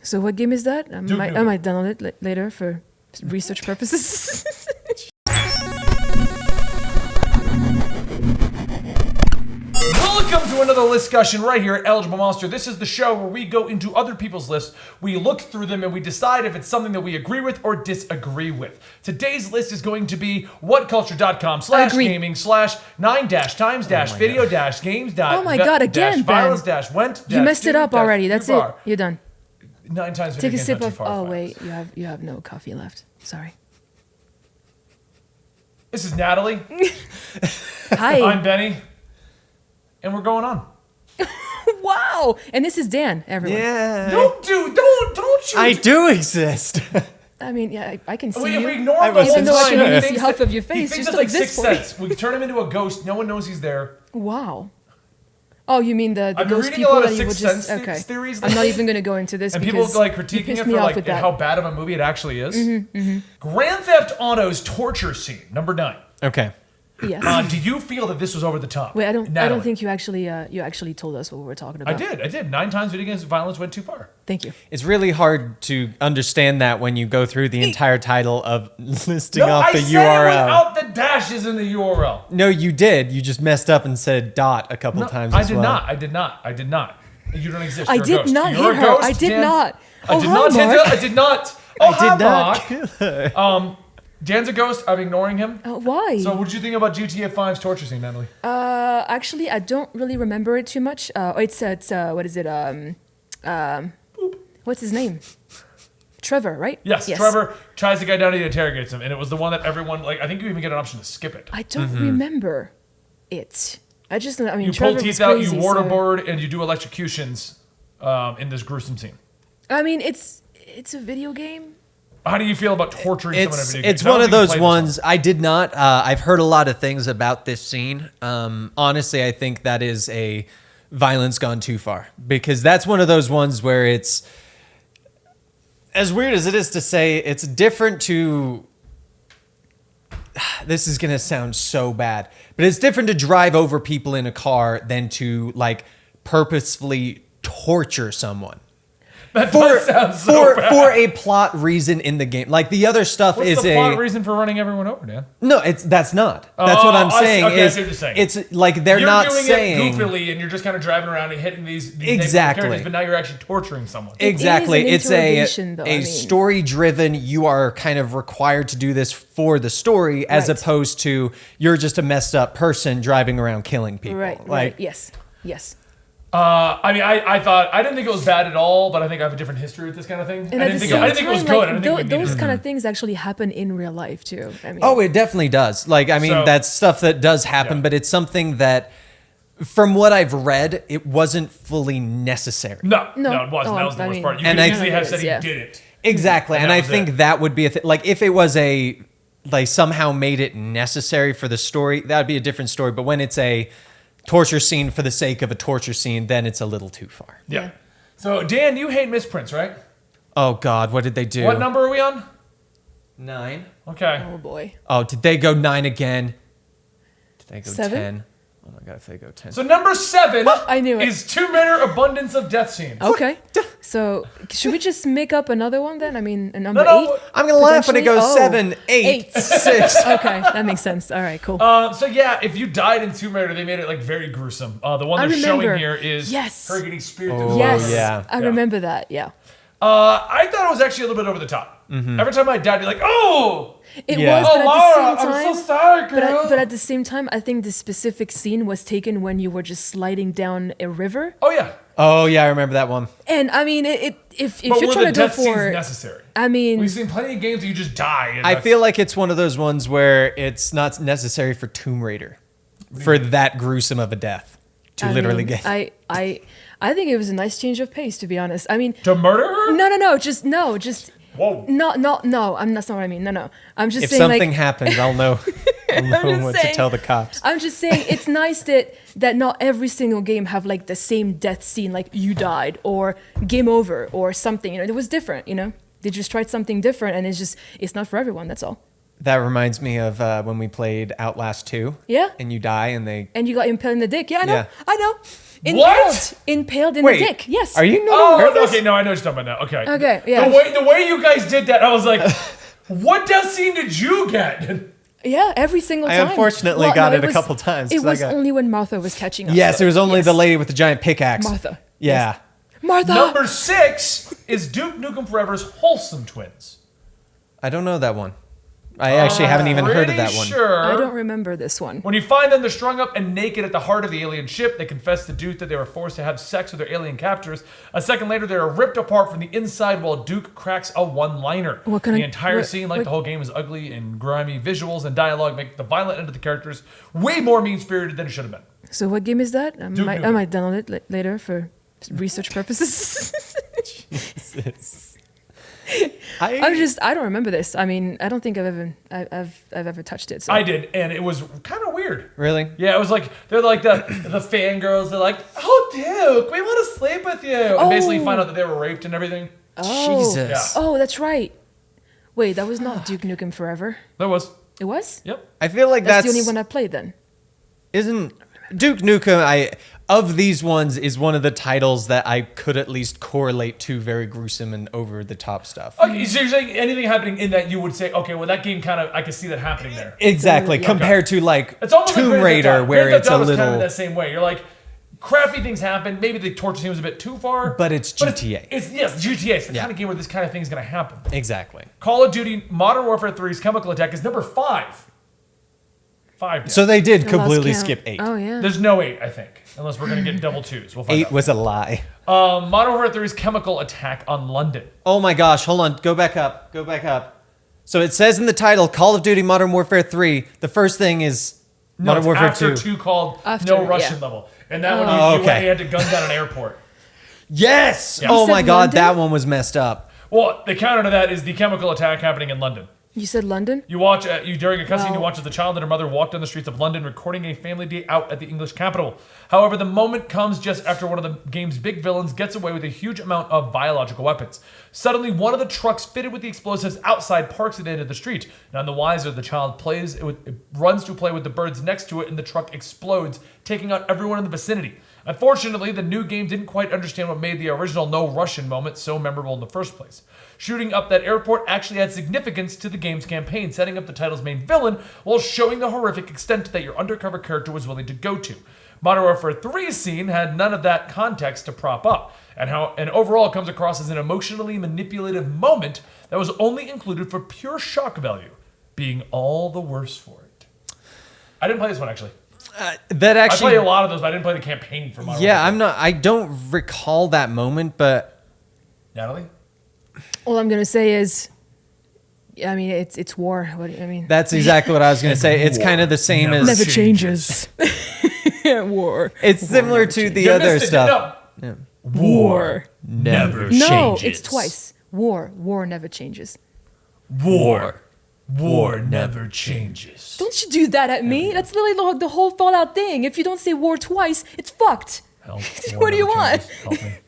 So what game is that? I Duke might download it later for research purposes. Welcome to another Listcussion right here at Eligible Monster. This is the show where we go into other people's lists, we look through them, and we decide if it's something that we agree with or disagree with. Today's list is going to be whatculture.com/9-times-video-games. Oh my god, again, Ben. Violence-went. You messed it up already. That's it. You're done. 9 times Take a video sip games, of. not too far Oh from wait, violence. you have no coffee left. Sorry. This is Natalie. Hi. I'm Benny. And we're going on. Wow. And this is Dan. Everyone. Yeah. Don't you? I do exist. I mean, yeah, I can see If we you. ignore I him, was Even though I can He only see thinks half that- of your he face, thinks just it's like like this Sixth for me. Sense. We turn him into a ghost. No one knows he's there. Wow. Oh, you mean the I've been ghost reading a people lot of that you will Sixth just Sense okay. theories I'm not lately. even going to go into this And people because like you critiquing pissed it me for off like with that. how bad of a movie it actually is. Grand Theft Auto's torture scene, number 9. Okay. Yes. Do you feel that this was over the top? Wait, I don't Natalie? think you actually told us what we were talking about. I did. 9 times video games violence went too far. Thank you. It's really hard to understand that when you go through the entire title of listing off the I said URL. it without the dashes in the URL. No, you did. You just messed up and said dot a couple times I as did well. not. I did not. You don't exist. I You're a did ghost. not You're hit a her. ghost, I did Dan. not. I did hi, not. Mark. I did not. Oh, I did not Mark. kill her. Dan's a ghost. I'm ignoring him. Why? So, what did you think about GTA 5's torture scene, Natalie? Actually, I don't really remember it too much. It's what is it? What's his name? Trevor, right? Yes, Trevor tries the guy down and interrogates him, and it was the one that everyone like. I think you even get an option to skip it. I don't remember it. I mean, You Trevor pull was teeth out, crazy, you so- waterboard, and you do electrocutions in this gruesome scene. I mean, it's a video game. How do you feel about torturing someone in a video game? It's 'Cause I don't one of think you those played this ones. I did not. I've heard a lot of things about this scene. Honestly, I think that is a violence gone too far because that's one of those ones where it's as weird as it is to say. It's different to. This is gonna sound so bad, but it's different to drive over people in a car than to like purposefully torture someone. That does sound so bad. For a plot reason in the game. Like the other stuff What's is the plot reason for running everyone over, Dan? No, that's not. That's what I'm saying. Okay, I is see what you're saying. It's like they're You're not doing saying it goofily, and you're just kind of driving around and hitting these Exactly. characters, but now you're actually torturing someone. exactly. It is It's an interrogation, though, I a mean. story driven. You are kind of required to do this for the story, as Right. opposed to you're just a messed up person driving around killing people. Right. Like, Right. Yes. I mean, I thought I didn't think it was bad at all, but I think I have a different history with this kind of thing. And I at didn't the think same it was time, good. I like, didn't think we needed those it. kind of things actually happen in real life too. I mean, Oh, it definitely does. Like, I mean, So- that's stuff that does happen, Yeah. but it's something that, from what I've read, it wasn't fully necessary. No, No. it wasn't. Oh, that was the I worst mean- part. You And could I- easily have It said is, he yeah. did it. Exactly, And and that I was think it. that would be a thing. Like, if it was like somehow made it necessary for the story, that would be a different story. But when it's a torture scene for the sake of a torture scene, then it's a little too far. Yeah. So, Dan, you hate misprints, right? Oh God, what did they do? What number are we on? 9. Okay. oh boy. Oh, did they go 9 again? Did they go 7? 10? Oh my God, if they go 10. So number 7 I knew it. is Tomb Raider Abundance of Death Scenes. Okay. So should we just make up another one then? I mean, a number No, 8. I'm gonna laugh when it goes Potentially? 7, 8, Eight. 6. Okay, that makes sense. All right, cool. So yeah, if you died in Tomb Raider, they made it like very gruesome. The one I they're showing remember. here is Yes. her getting speared through the yes, body. yeah. I remember that. Yeah. I thought it was actually a little bit over the top. Every time I died, you're like, oh, It Yeah. was, oh, but at Laura, the same time, I'm so sorry, girl. but at the same time, I think the specific scene was taken when you were just sliding down a river. oh yeah, Oh yeah, I remember that one. And I mean, if but you're were trying the to go death scenes for, necessary? I mean, We've seen plenty of games that you just die. And I that's- feel like it's one of those ones where it's not necessary for Tomb Raider for that gruesome of a death to I literally mean, get. I think it was a nice change of pace, to be honest. I mean, to murder her. no, just Whoa. no, that's not what I mean. No, I'm just If saying something like. happens, I'll know. I'll know just what saying. to tell the cops. I'm just saying it's nice that not every single game have like the same death scene, like you died or game over or something. You know, it was different. You know, they just tried something different, and it's not for everyone. That's all. That reminds me of when we played Outlast 2. Yeah. And you die and they... And you got impaled in the dick. Yeah, I know. Yeah. I know. Impaled. What? Impaled in Wait, the dick. Yes. Are you not Oh, aware of this? okay. No, I know what you're talking about now. Okay. Okay, yeah. The way you guys did that, I was like, what death scene did you get? Yeah, every single I time. unfortunately got it a couple times, It 'cause I was got- only when Martha was catching us. Yes, it was only Yes. the lady with the giant pickaxe. Martha. Yeah. Martha. Number 6 is Duke Nukem Forever's Wholesome Twins. I don't know that one. I actually haven't even heard of that Pretty one. Sure. I don't remember this one. When you find them, they're strung up and naked at the heart of the alien ship. They confess to Duke that they were forced to have sex with their alien captors. A second later, they are ripped apart from the inside while Duke cracks a one-liner. What kind The of- entire what- scene, like what- the whole game, is ugly and grimy. Visuals and dialogue make the violent end of the characters way more mean-spirited than it should have been. So what game is that? I Duke might Nukem. download it later for research purposes. I don't remember this. I mean, I don't think I've ever touched it. So. I did, and it was kind of weird. Really? Yeah, it was like they're like the fangirls. They're like, "Oh, Duke, we want to sleep with you," and basically find out that they were raped and everything. Oh. Jesus. Yeah. Oh, that's right. Wait, that was not Duke Nukem Forever. That was. It was? Yep. I feel like That's that's the only one I played then. isn't Duke Nukem. Of these ones is one of the titles that I could at least correlate to very gruesome and over the top stuff. Okay, so you're saying anything happening in that you would say, okay, well that game kind of I can see that happening there. Exactly, Yeah. compared to like It's almost like Tomb Grand Theft Raider, Auto. where Grand it's Theft a Auto's kind of little. that same way. You're like, crappy things happen. Maybe the torture scene was a bit too far. But it's GTA. It's GTA. It's the Yeah. kind of game where this kind of thing is going to happen. Exactly. Call of Duty Modern Warfare 3's Chemical Attack is number 5. 5. So they did I lost completely count. skip 8. Oh yeah. There's no 8, I think, unless we're going to get double 2s. We'll find 8 out. was a lie. Modern Warfare 3's Chemical Attack on London. Oh my gosh, hold on. Go back up. Go back up. So it says in the title, Call of Duty Modern Warfare 3. The first thing is No, Modern it's Warfare after 2. 2 called After, No Russian yeah. Level. And that one, Oh, you okay. had to gun down an airport. Yes! Yeah. Oh You said my god, London? that one was messed up. Well, the counter to that is the chemical attack happening in London. You said London? You watch during a cutscene. Wow. You watch as the child and her mother walk down the streets of London, recording a family day out at the English capital. However, the moment comes just after one of the game's big villains gets away with a huge amount of biological weapons. Suddenly, one of the trucks fitted with the explosives outside parks at the end of the street. None the wiser, the child runs to play with the birds next to it, and the truck explodes, taking out everyone in the vicinity. Unfortunately, the new game didn't quite understand what made the original No Russian moment so memorable in the first place. Shooting up that airport actually had significance to the game's campaign, setting up the title's main villain while showing the horrific extent that your undercover character was willing to go to. Modern Warfare 3's scene had none of that context to prop up, and overall it comes across as an emotionally manipulative moment that was only included for pure shock value, being all the worse for it. I didn't play this one actually. That I actually played a lot of those, but I didn't play the campaign for Modern Warfare. I don't recall that moment, but Natalie? All I'm gonna say is, I mean, it's war. What I mean, that's exactly what I was going to say. It's kind of the same Never as never changes. War. it's similar to the You other missed it, stuff. no. War. Never No, it's twice. War never changes. War never changes. Don't you do that at me? That's literally the whole Fallout thing. If you don't say war twice, it's fucked. Help. What do you want?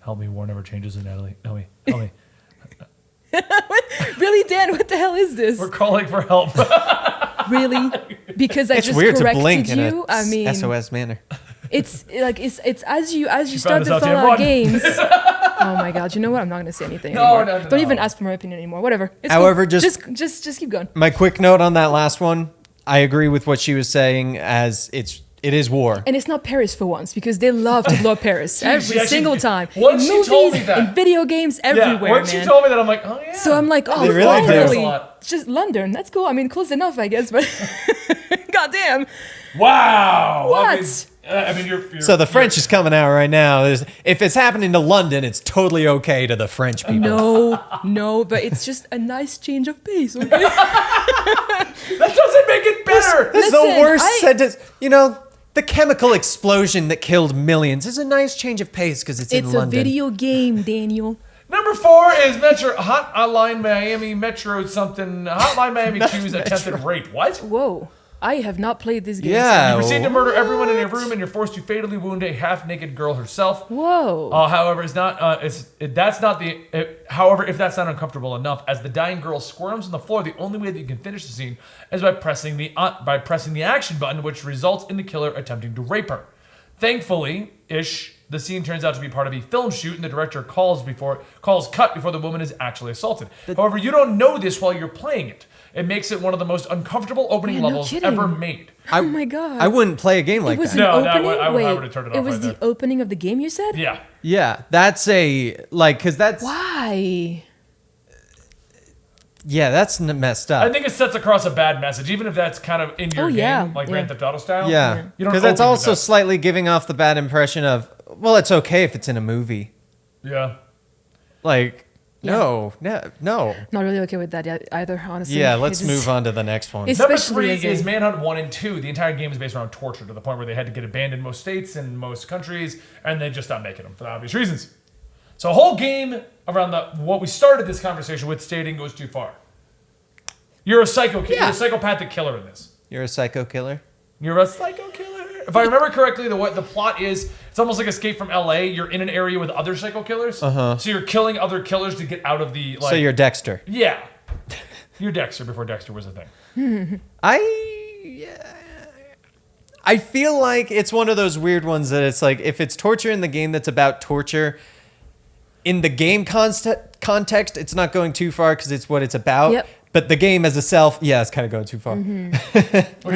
Help me. War never changes, Natalie. Help me. Really, Dan? What the hell is this? We're calling for help. Really? Because I It's just weird to corrected blink in you. a I mean, SOS manner. it's like it's as you found start us the out there. Fallout Run. games. Oh my god! You know what? I'm not gonna say anything anymore. No. Don't even ask for my opinion anymore. Whatever. It's However, cool. just- just keep going. My quick note on that last one, I agree with what she was saying as it is war. And it's not Paris for once because they love to blow up Paris every actually single did. time. Once In she movies, told me that. in video games, everywhere, Once man. you told me that, I'm like, oh yeah. So I'm like, oh, They really do. finally. A lot. It's just London. That's cool. I mean, close enough, I guess. But goddamn, Wow. What? I mean, you're So the French is coming out right now. If it's happening to London, it's totally okay to the French people. no. But it's just a nice change of pace. Okay? That doesn't make it better. That's the Listen, worst I- sentence. You know, the chemical explosion that killed millions is a nice change of pace because it's in It's a London. video game, Daniel. Number 4 is Hotline Miami Metro something. Hotline Miami 2's attempted rape. What? Whoa. I have not played this game. Yeah. You proceed to murder everyone in a room, and you're forced to fatally wound a half-naked girl herself. Whoa. However, if that's not uncomfortable enough, as the dying girl squirms on the floor, the only way that you can finish the scene is by pressing the action button, which results in the killer attempting to rape her. Thankfully, the scene turns out to be part of a film shoot, and the director calls cut before the woman is actually assaulted. However, you don't know this while you're playing it. It makes it one of the most uncomfortable opening levels ever made. Oh my god. I wouldn't play a game like that. I would have turned it off. It was the opening of the game, you said? Yeah. Yeah, that's because that's... Why? Yeah, that's messed up. I think it sets across a bad message, even if that's kind of in your game, like Grand Theft Auto style. Yeah, You don't because that's open with also that. slightly giving off the bad impression of, well, it's okay if it's in a movie. Yeah. Like, Yeah. no. Not really okay with that either, honestly. Yeah, let's move on to the next one. It's- Number Especially 3 as is a- Manhunt 1 and 2. The entire game is based around torture to the point where they had to get abandoned in most states and most countries, and they just stopped making them for obvious reasons. So a whole game around what we started this conversation with stating goes too far. You're a you're a psychopathic killer in this. You're a psycho killer? You're a psycho killer. If I remember correctly, the plot is it's almost like Escape from LA. You're in an area with other psycho killers. So you're killing other killers to get out of the So you're Dexter. Yeah. You're Dexter before Dexter was a thing. I feel like it's one of those weird ones that it's like if it's torture in the game that's about torture, in the game context, it's not going too far because it's what it's about. Yep. But the game as a self, yeah, it's kind of going too far. What do you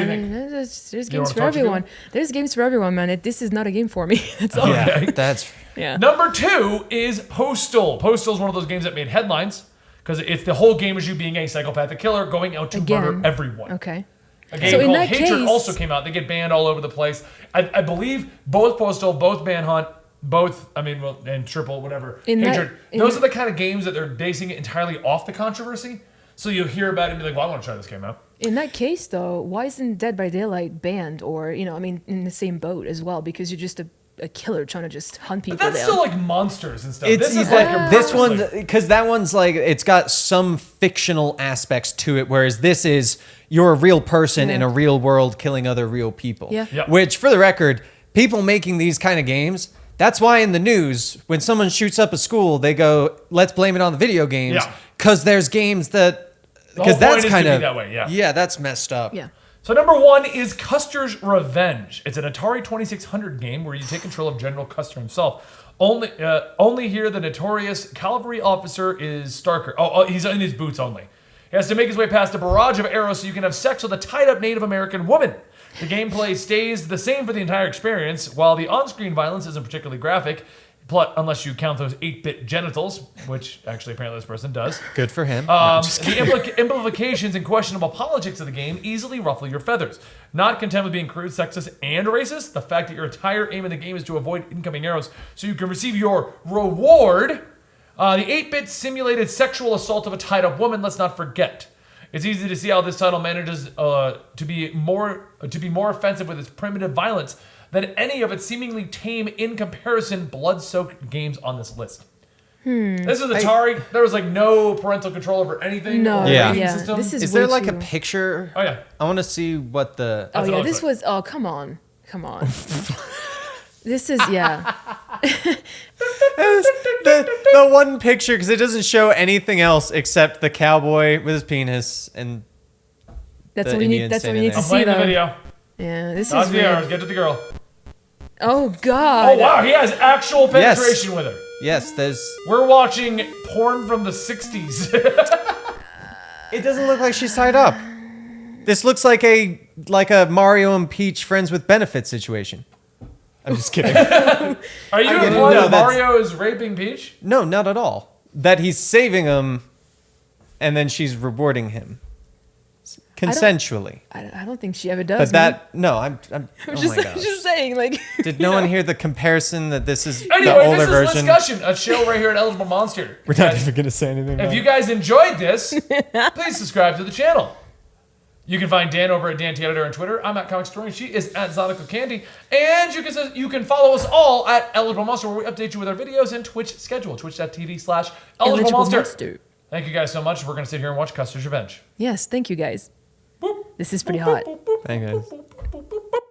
think? There's wanna games for talk to everyone. There's games for everyone, man. This is not a game for me. That's all. Okay. That's Yeah. Number 2 is Postal. Postal is one of those games that made headlines because it's the whole game is you being a psychopathic killer going out to murder everyone. Okay. A game So in called that Hatred case- also came out. They get banned all over the place. I believe both Postal, both Manhunt, and Triple, whatever. Hatred. Those are the kind of games that they're basing it entirely off the controversy. So you'll hear about it and be like, well, I want to try this game out. In that case, though, why isn't Dead by Daylight banned or, in the same boat as well? Because you're just a killer trying to just hunt people But that's down. still like monsters and stuff. it's This is like you're this one purposely- because that one's like it's got some fictional aspects to it, whereas this is you're a real person in a real world killing other real people. Yeah. Yep. Which, for the record, people making these kind of games. That's why in the news, when someone shoots up a school, they go, "Let's blame it on the video games," Yeah. because there's games that whole because that's point is kind to be of that way, yeah. yeah, that's messed up. Yeah. So number 1 is Custer's Revenge. It's an Atari 2600 game where you take control of General Custer himself. Only here the notorious cavalry officer is Starker. Oh, he's in his boots only. He has to make his way past a barrage of arrows so you can have sex with a tied-up Native American woman. The gameplay stays the same for the entire experience, while the on-screen violence isn't particularly graphic, unless you count those 8-bit genitals, which actually apparently this person does. Good for him. The implications and questionable politics of the game easily ruffle your feathers. Not content with being crude, sexist, and racist, the fact that your entire aim in the game is to avoid incoming arrows so you can receive your reward. The 8-bit simulated sexual assault of a tied-up woman, let's not forget. It's easy to see how this title manages to be more offensive with its primitive violence than any of its seemingly tame, in comparison, blood-soaked games on this list. This is Atari. There was like no parental control over anything. No. or Yeah. rating Yeah. system. This is Is there way like a too- picture? Oh, yeah. I want to see what the. Oh what it yeah, looks this like. was. Oh come on. This is yeah. the one picture because it doesn't show anything else except the cowboy with his penis and That's The what we need. Indian That's what we standing need there. to I'm see playing the though. video. Yeah, this Dodge is the arrows. weird. Get to the girl. Oh god. Oh wow, he has actual Yes. penetration with her. yes, there's. We're watching porn from the 60s. It doesn't look like she's tied up. This looks like a Mario and Peach friends with benefits situation. I'm just kidding. Are you get it. implying No, that that's- Mario is raping Peach? No, not at all. That he's saving him, and then she's rewarding him consensually. I don't think she ever does. But man. that no, I'm oh just, my gosh. just saying, like. Did no one hear the comparison that this is the Anyway, older this is version? Listcussion, a show right here at Eligible Monster. We're not even gonna say anything. If about you it. guys enjoyed this, please subscribe to the channel. You can find Dan over at Dan T Editor on Twitter. I'm at Comic Story. She is at Zonical Candy. And you can follow us all at Eligible Monster, where we update you with our videos and Twitch schedule. Twitch.tv/Eligible Monster. Thank you guys so much. We're going to sit here and watch Custer's Revenge. Yes, thank you guys. Boop. This is pretty Boop, hot. boop, boop, boop. Bye, guys.